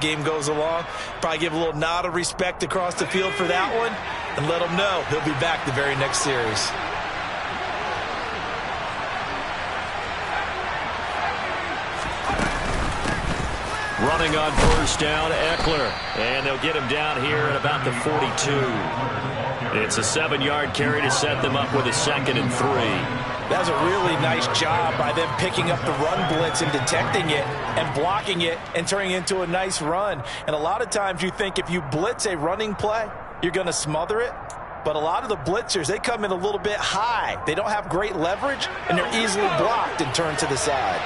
game goes along. Probably give a little nod of respect across the field for that one and let him know he'll be back the very next series. Running on first down, Eckler. And they'll get him down here at about the 42. It's a 7-yard carry to set them up with a 2nd and 3. That was a really nice job by them picking up the run blitz and detecting it and blocking it and turning it into a nice run. And a lot of times you think if you blitz a running play, you're going to smother it. But a lot of the blitzers, they come in a little bit high. They don't have great leverage, and they're easily blocked and turned to the side.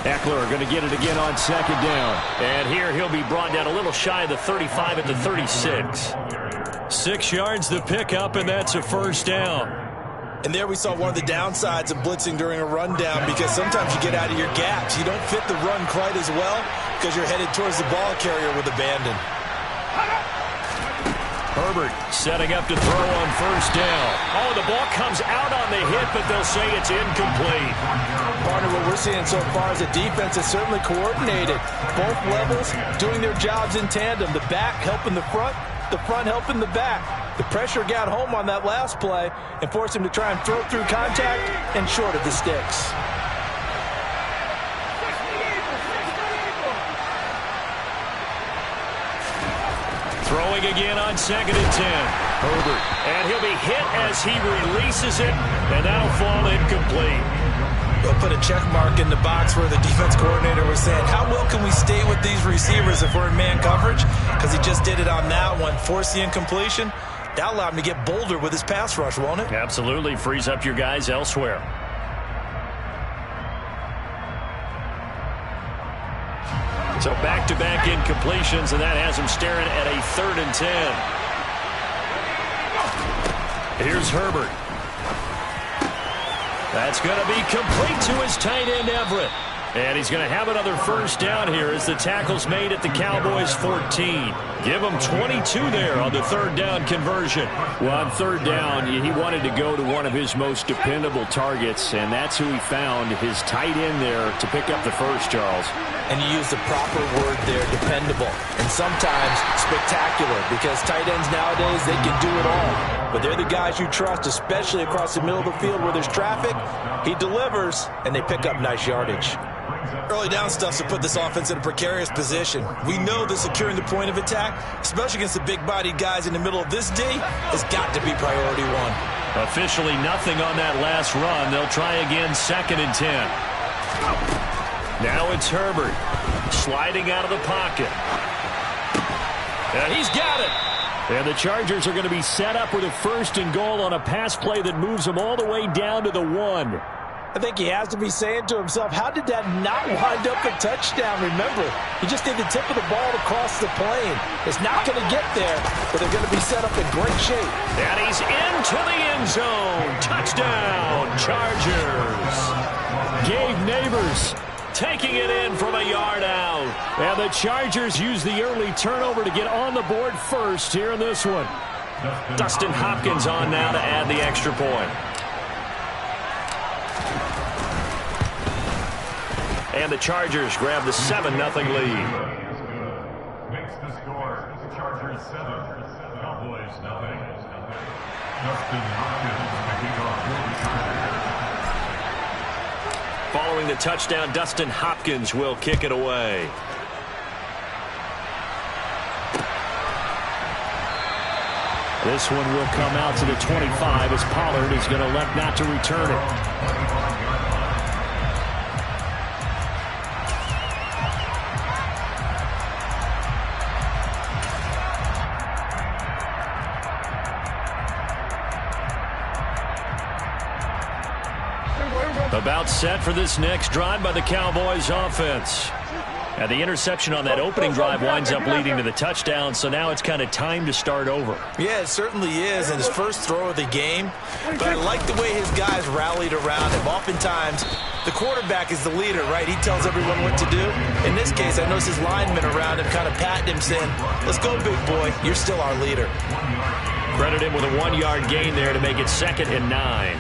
Eckler going to get it again on 2nd down. And here he'll be brought down a little shy of the 35 at the 36. 6 yards the pickup, and that's a 1st down. And there we saw one of the downsides of blitzing during a rundown, because sometimes you get out of your gaps. You don't fit the run quite as well because you're headed towards the ball carrier with abandon. Herbert setting up to throw on 1st down. Oh, the ball comes out on the hit, but they'll say it's incomplete. Partner, what we're seeing so far is the defense is certainly coordinated. Both levels doing their jobs in tandem. The back helping the front helping the back. The pressure got home on that last play and forced him to try and throw through contact and short of the sticks. Throwing again on 2nd and 10. Herbert. And he'll be hit as he releases it, and that'll fall incomplete. They'll put a check mark in the box where the defense coordinator was saying, how well can we stay with these receivers if we're in man coverage? Because he just did it on that one, forced the incompletion. That allowed him to get bolder with his pass rush, won't it? Absolutely. Frees up your guys elsewhere. So back-to-back incompletions, and that has him staring at a 3rd and 10. Here's Herbert. That's going to be complete to his tight end, Everett. And he's going to have another 1st down here as the tackle's made at the Cowboys' 14. Give him 22 there on the 3rd down conversion. Well, on 3rd down, he wanted to go to one of his most dependable targets, and that's who he found, his tight end there, to pick up the first, Charles. And you use the proper word there, dependable, and sometimes spectacular, because tight ends nowadays, they can do it all. But they're the guys you trust, especially across the middle of the field where there's traffic. He delivers, and they pick up nice yardage. Early down stuff to put this offense in a precarious position. We know that securing the point of attack, especially against the big-bodied guys in the middle of this D, has got to be priority one. Officially nothing on that last run. They'll try again 2nd and 10. Now it's Herbert sliding out of the pocket. And he's got it. And the Chargers are going to be set up with a 1st and goal on a pass play that moves them all the way down to the 1. I think he has to be saying to himself, how did that not wind up a touchdown? Remember, he just did the tip of the ball across the plane. It's not going to get there, but they're going to be set up in great shape. And he's into the end zone. Touchdown, Chargers. Gabe Neighbors taking it in from a yard out. And the Chargers use the early turnover to get on the board first here in this one. Dustin Hopkins on now to add the extra point. And the Chargers grab the 7-0 lead. Makes the score. Chargers 7, Cowboys 0. Dustin Hopkins kicking off. Following the touchdown, Dustin Hopkins will kick it away. This one will come out to the 25 as Pollard is going to elect not to return it. About set for this next drive by the Cowboys offense. And the interception on that opening drive winds up leading to the touchdown, so now it's kind of time to start over. Yeah, it certainly is, and his first throw of the game. But I like the way his guys rallied around him. Oftentimes, the quarterback is the leader, right? He tells everyone what to do. In this case, I noticed his linemen around him kind of patting him, saying, let's go, big boy. You're still our leader. Credit him with a 1-yard gain there to make it 2nd and 9.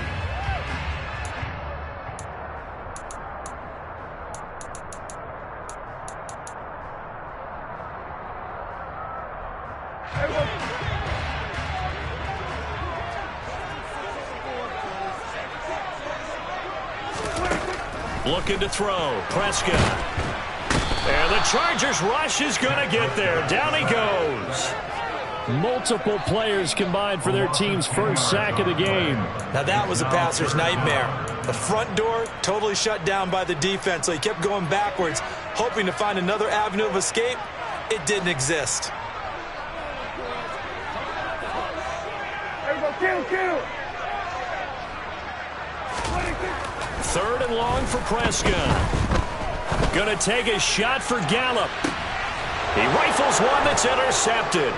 Looking to throw. Prescott. And the Chargers rush is going to get there. Down he goes. Multiple players combined for their team's first sack of the game. Now that was a passer's nightmare. The front door totally shut down by the defense, so he kept going backwards, hoping to find another avenue of escape. It didn't exist. Third and long for Prescott. Going to take a shot for Gallup. He rifles one that's intercepted.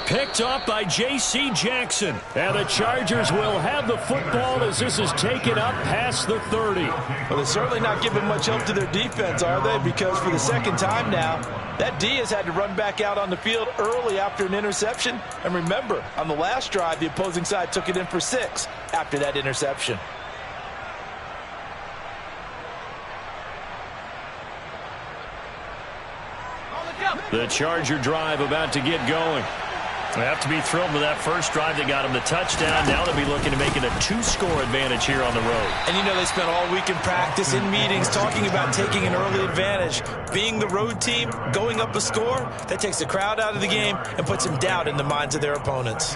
Picked up by J.C. Jackson. And the Chargers will have the football as this is taken up past the 30. Well, they're certainly not giving much help to their defense, are they? Because for the second time now, that D has had to run back out on the field early after an interception. And remember, on the last drive, the opposing side took it in for 6 after that interception. The Charger drive about to get going. They have to be thrilled with that first drive. They got him the touchdown. Now they'll be looking to make it a 2-score advantage here on the road. And you know, they spent all week in practice, in meetings, talking about taking an early advantage. Being the road team, going up a score, that takes the crowd out of the game and puts some doubt in the minds of their opponents.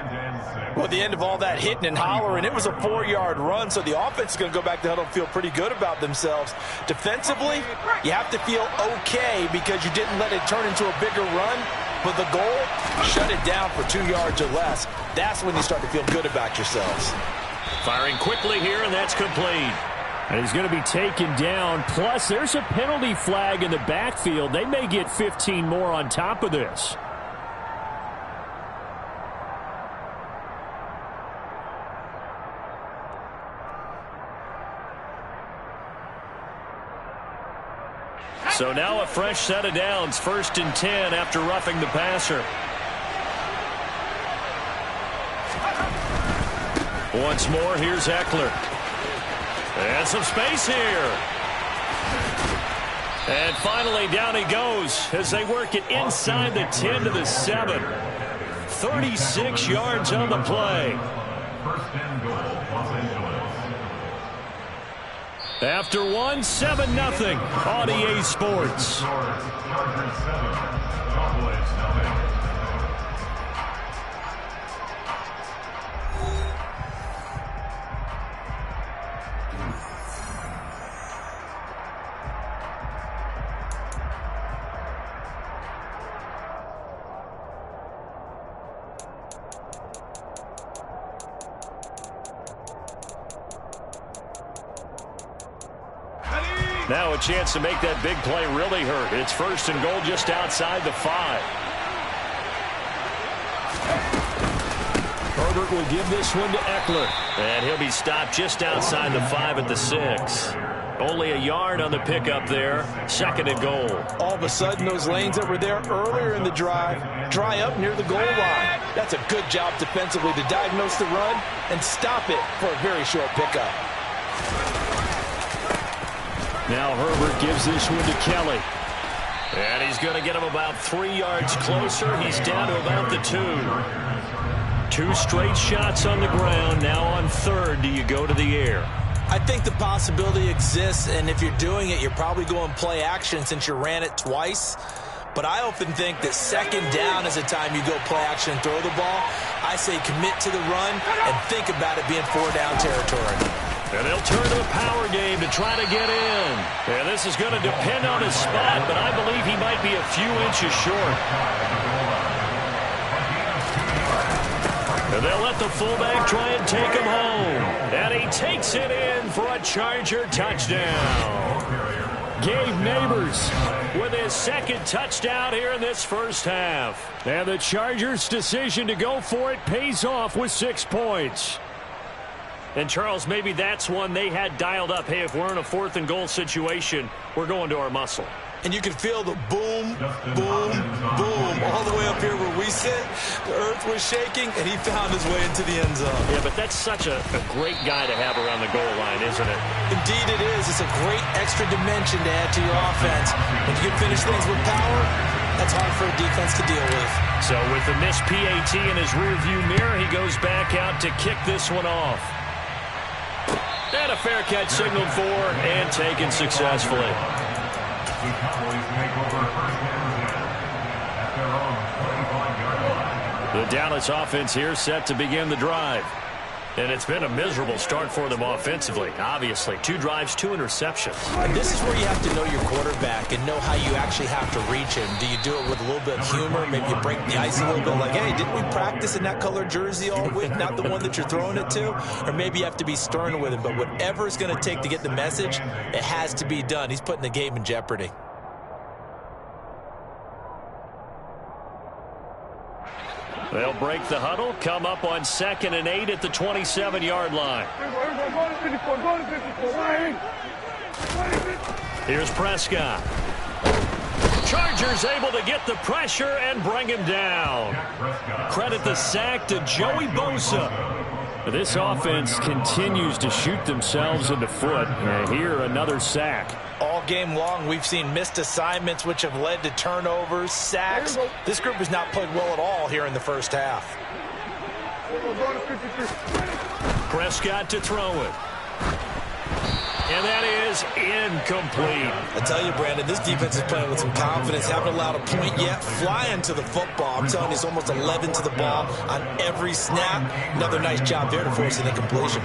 Well, at the end of all that hitting and hollering, it was a 4-yard run, so the offense is going to go back to huddle and feel pretty good about themselves. Defensively, you have to feel okay because you didn't let it turn into a bigger run. But the goal, shut it down for 2 yards or less. That's when you start to feel good about yourselves. Firing quickly here, and that's complete. And he's going to be taken down. Plus, there's a penalty flag in the backfield. They may get 15 more on top of this. So now a fresh set of downs, 1st and 10 after roughing the passer. Once more, here's Eckler. And some space here. And finally, down he goes as they work it inside the 10 to the 7. 36 yards on the play. First and goal, Los Angeles. After 7-0 on EA Sports. Chargers 7, Cowboys nothing. Now a chance to make that big play really hurt. It's 1st and goal just outside the 5. Herbert will give this one to Eckler. And he'll be stopped just outside the 5 at the 6. Only a yard on the pickup there. 2nd and goal. All of a sudden, those lanes that were there earlier in the drive dry up near the goal line. That's a good job defensively to diagnose the run and stop it for a very short pickup. Now Herbert gives this one to Kelly. And he's going to get him about 3 yards closer. He's down to about the 2. 2 straight shots on the ground. Now on 3rd, do you go to the air? I think the possibility exists, and if you're doing it, you're probably going play action since you ran it twice. But I often think that 2nd down is the time you go play action and throw the ball. I say commit to the run and think about it being 4-down territory. And they'll turn to a power game to try to get in. And this is going to depend on his spot, but I believe he might be a few inches short. And they'll let the fullback try and take him home. And he takes it in for a Charger touchdown. Gabe Neighbors with his 2nd touchdown here in this first half. And the Chargers' decision to go for it pays off with 6 points. And, Charles, maybe that's one they had dialed up. Hey, if we're in a 4th and goal situation, we're going to our muscle. And you can feel the boom, boom, boom all the way up here where we sit. The earth was shaking, and he found his way into the end zone. Yeah, but that's such a great guy to have around the goal line, isn't it? Indeed it is. It's a great extra dimension to add to your offense. When you can finish things with power, that's hard for a defense to deal with. So with the missed PAT in his rearview mirror, he goes back out to kick this one off. And And a fair catch signaled for and taken successfully. The Cowboys make over first and 10 at their own 25-yard line. The Dallas offense here set to begin the drive. And it's been a miserable start for them offensively. Obviously, 2 drives, 2 interceptions. And this is where you have to know your quarterback and know how you actually have to reach him. Do you do it with a little bit of humor? Maybe you break the ice a little bit like, hey, didn't we practice in that color jersey all week, not the one that you're throwing it to? Or maybe you have to be stern with him. But whatever it's going to take to get the message, it has to be done. He's putting the game in jeopardy. They'll break the huddle, come up on 2nd and 8 at the 27-yard line. Here's Prescott. Chargers able to get the pressure and bring him down. Credit the sack to Joey Bosa. This offense continues to shoot themselves in the foot. And here, another sack. All game long, we've seen missed assignments, which have led to turnovers, sacks. This group has not played well at all here in the first half. Prescott to throw it. And that is incomplete. I tell you, Brandon, this defense is playing with some confidence. Haven't allowed a point yet. Flying to the football. I'm telling you, it's almost 11 to the ball on every snap. Another nice job there to force an incompletion.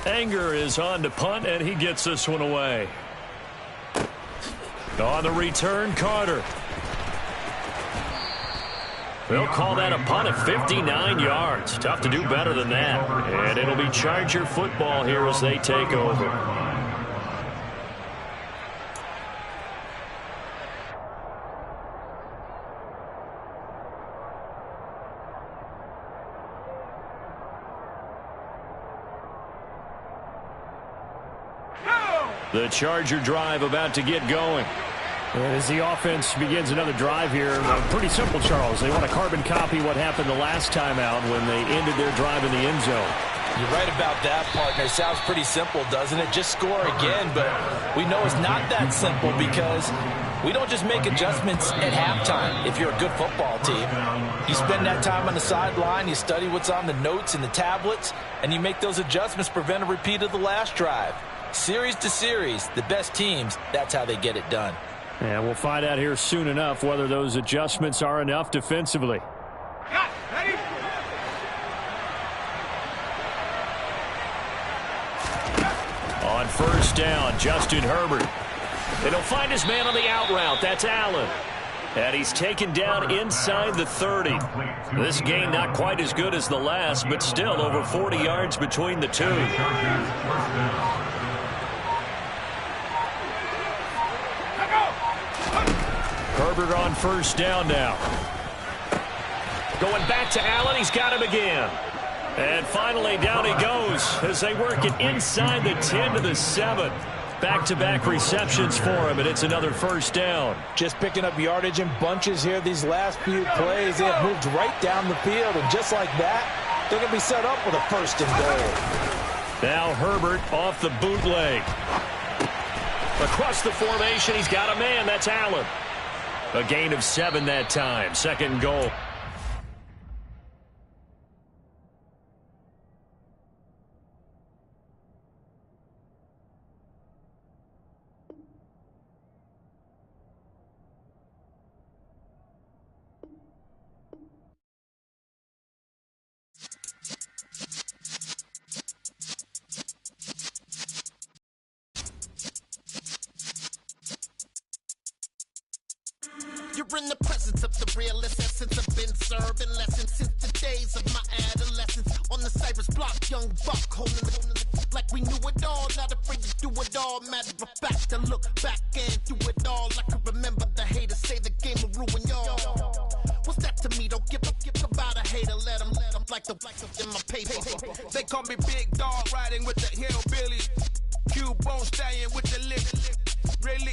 Anger is on to punt, and he gets this one away. On the return, Carter. They'll call that a punt at 59 yards. Tough to do better than that. And it'll be Charger football here as they take over. The Charger drive about to get going. As the offense begins another drive here, pretty simple, Charles. They want to carbon copy what happened the last time out when they ended their drive in the end zone. You're right about that, partner. Sounds pretty simple, doesn't it? Just score again, but we know it's not that simple because we don't just make adjustments at halftime. If you're a good football team, you spend that time on the sideline, you study what's on the notes and the tablets, and you make those adjustments, prevent a repeat of the last drive. Series to series, the best teams, that's how they get it done. And we'll find out here soon enough whether those adjustments are enough defensively. On first down, Justin Herbert. And he'll find his man on the out route. That's Allen. And he's taken down inside the 30. This game not quite as good as the last, but still over 40 yards between the two. Herbert on first down now. Going back to Allen. He's got him again. And finally, down he goes as they work it inside the 10 to the 7. Back-to-back receptions for him, and it's another first down. Just picking up yardage in bunches here these last few plays. They have moved right down the field, and just like that, they're going to be set up with a first and goal. Now Herbert off the bootleg. Across the formation, he's got a man. That's Allen. A gain of 7 that time. Second and goal. You're in the presence of the realest essence. I've been serving lessons since the days of my adolescence. On the Cypress block, young buck, holding it like we knew it all. Not afraid to do it all. Matter of fact, I look back and do it all. I can remember the haters say the game will ruin y'all. What's that to me? Don't give about a hater. Let them like the in my paper. They call me Big Dog, riding with the hillbillies. Cube bone stallion with the lick. Really